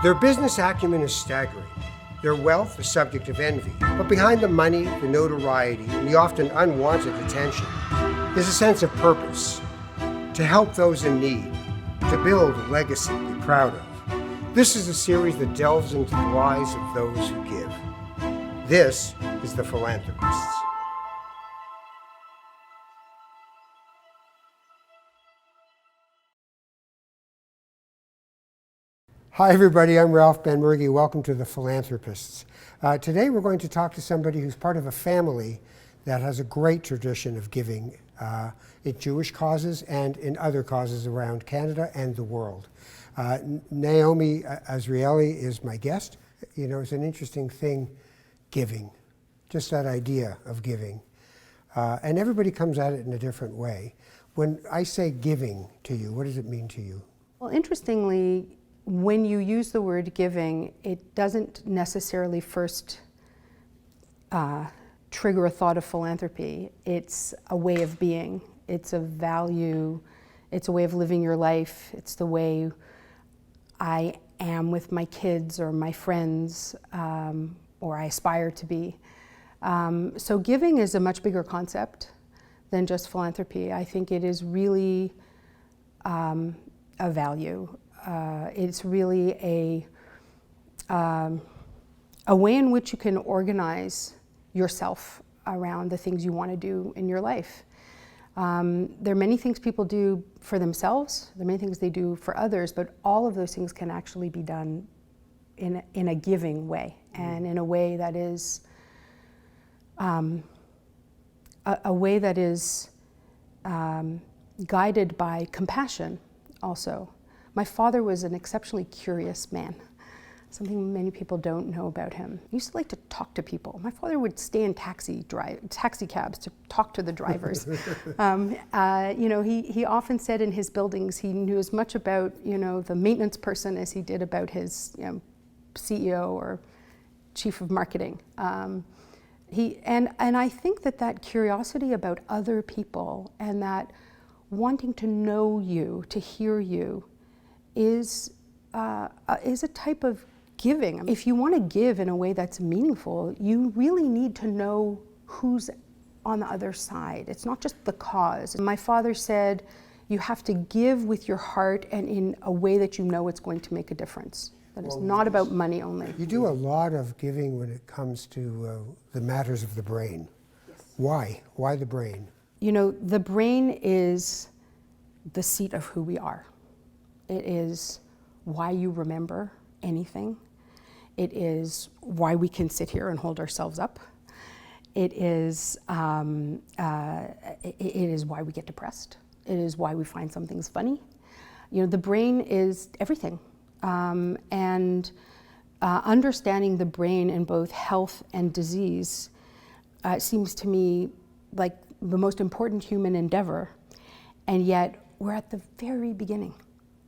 Their business acumen is staggering. Their wealth is subject of envy. But behind the money, the notoriety, and the often unwanted attention is a sense of purpose, to help those in need, to build a legacy to be proud of. This is a series that delves into the lives of those who give. This is The Philanthropists. Hi everybody, I'm Ralph Benmergui. Welcome to The Philanthropists. Today we're going to talk to somebody who's part of a family that has a great tradition of giving in Jewish causes and in other causes around Canada and the world. Naomi Azrieli is my guest. You know, it's an interesting thing, giving, just that idea of giving. And everybody comes at it in a different way. When I say giving to you, what does it mean to you? Well, interestingly, when you use the word giving, it doesn't necessarily first trigger a thought of philanthropy. It's a way of being. It's a value. It's a way of living your life. It's the way I am with my kids or my friends, or I aspire to be. So giving is a much bigger concept than just philanthropy. I think it is really a value. It's really a way in which you can organize yourself around the things you want to do in your life. There are many things people do for themselves, there are many things they do for others, but all of those things can actually be done in a giving way, and in a way that is guided by compassion also. My father was an exceptionally curious man, something many people don't know about him. He used to like to talk to people. My father would stay in taxi cabs to talk to the drivers. You know, he often said in his buildings he knew as much about, you know, the maintenance person as he did about his, you know, CEO or chief of marketing. And I think that curiosity about other people and that wanting to know you, to hear you, is a type of giving. If you want to give in a way that's meaningful, you really need to know who's on the other side. It's not just the cause. My father said, you have to give with your heart and in a way that you know it's going to make a difference. That it's not about money only. You do a lot of giving when it comes to the matters of the brain. Yes. Why? Why the brain? You know, the brain is the seat of who we are. It is why you remember anything. It is why we can sit here and hold ourselves up. It is why we get depressed. It is why we find some things funny. You know, the brain is everything. Understanding the brain in both health and disease seems to me like the most important human endeavor, and yet we're at the very beginning.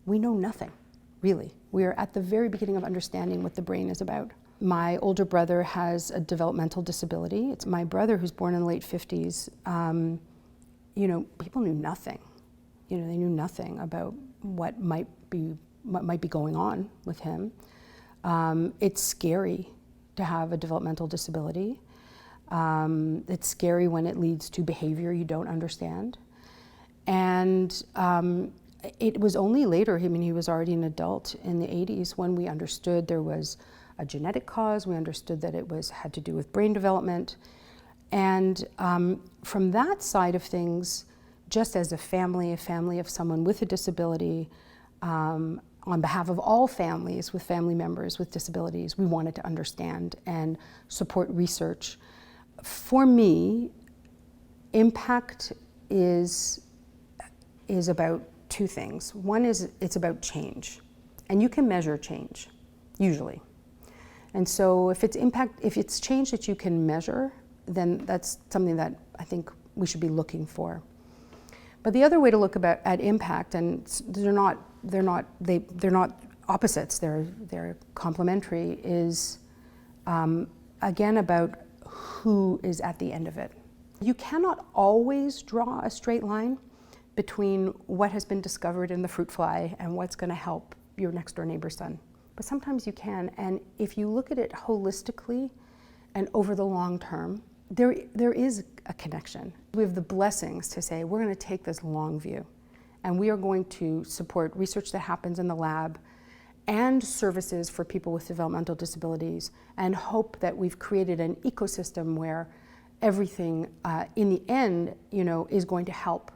We know nothing, really. We are at the very beginning of understanding what the brain is about. My older brother has a developmental disability. It's my brother, who's born in the late 50s. You know, people knew nothing. You know, they knew nothing about what might be going on with him. It's scary to have a developmental disability. It's scary when it leads to behavior you don't understand. And it was only later, I mean, he was already an adult in the 80s, when we understood there was a genetic cause. We understood that it had to do with brain development. And from that side of things, just as a family of someone with a disability, on behalf of all families with family members with disabilities, we wanted to understand and support research. For me, impact is about two things. One is it's about change, and you can measure change, usually. And so if it's change that you can measure, then that's something that I think we should be looking for. But the other way to look at impact, and they're not opposites, they're complementary, is again about who is at the end of it. You cannot always draw a straight line between what has been discovered in the fruit fly and what's going to help your next door neighbor's son. but sometimes you can. And if you look at it holistically and over the long term, there is a connection. We have the blessings to say, we're going to take this long view, and we are going to support research that happens in the lab and services for people with developmental disabilities, and hope that we've created an ecosystem where everything in the end, is going to help,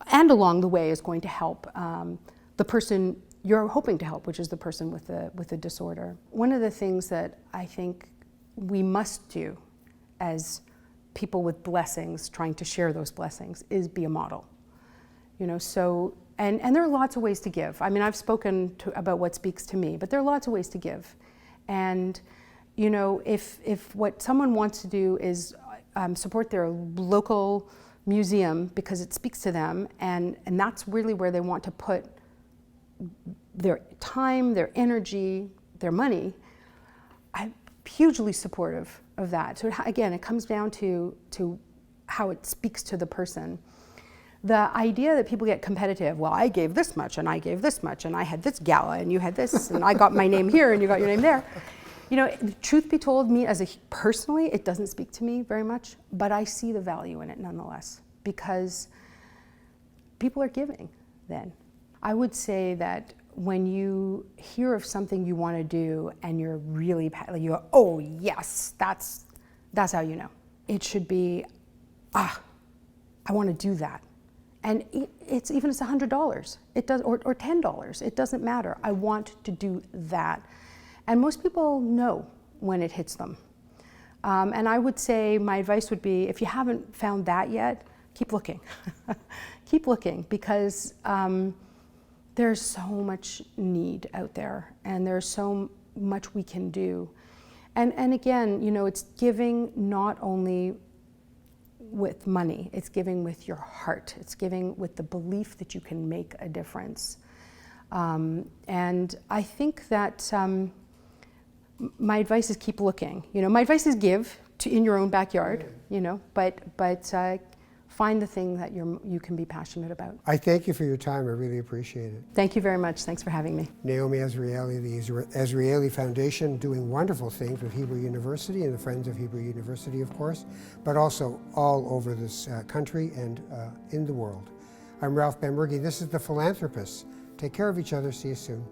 and along the way is going to help the person you're hoping to help, which is the person with the disorder. One of the things that I think we must do as people with blessings, trying to share those blessings, is be a model. So, and there are lots of ways to give. I mean, I've spoken about what speaks to me, but there are lots of ways to give. And, if what someone wants to do is support their local museum because it speaks to them, and that's really where they want to put their time, their energy, their money, I'm hugely supportive of that. So again, it comes down to how it speaks to the person. The idea that people get competitive, well, I gave this much, and I gave this much, and I had this gala, and you had this, and I got my name here, and you got your name there. Truth be told, me personally, it doesn't speak to me very much, but I see the value in it nonetheless, because people are giving then. I would say that when you hear of something you want to do and you're really, you go, oh yes, that's how you know. It should be, I want to do that. And it's even if it's $100, it does, or $10, it doesn't matter. I want to do that. And most people know when it hits them. And I would say my advice would be, if you haven't found that yet, keep looking. Keep looking, because there's so much need out there, and there's so much we can do. And again, it's giving not only with money, it's giving with your heart. It's giving with the belief that you can make a difference. And I think that my advice is keep looking. My advice is give in your own backyard, but find the thing that you can be passionate about. I thank you for your time. I really appreciate it. Thank you very much. Thanks for having me. Naomi Azrieli, the Azrieli Foundation, doing wonderful things with Hebrew University and the Friends of Hebrew University, of course, but also all over this country and in the world. I'm Ralph Benmergui. This is The Philanthropists. Take care of each other. See you soon.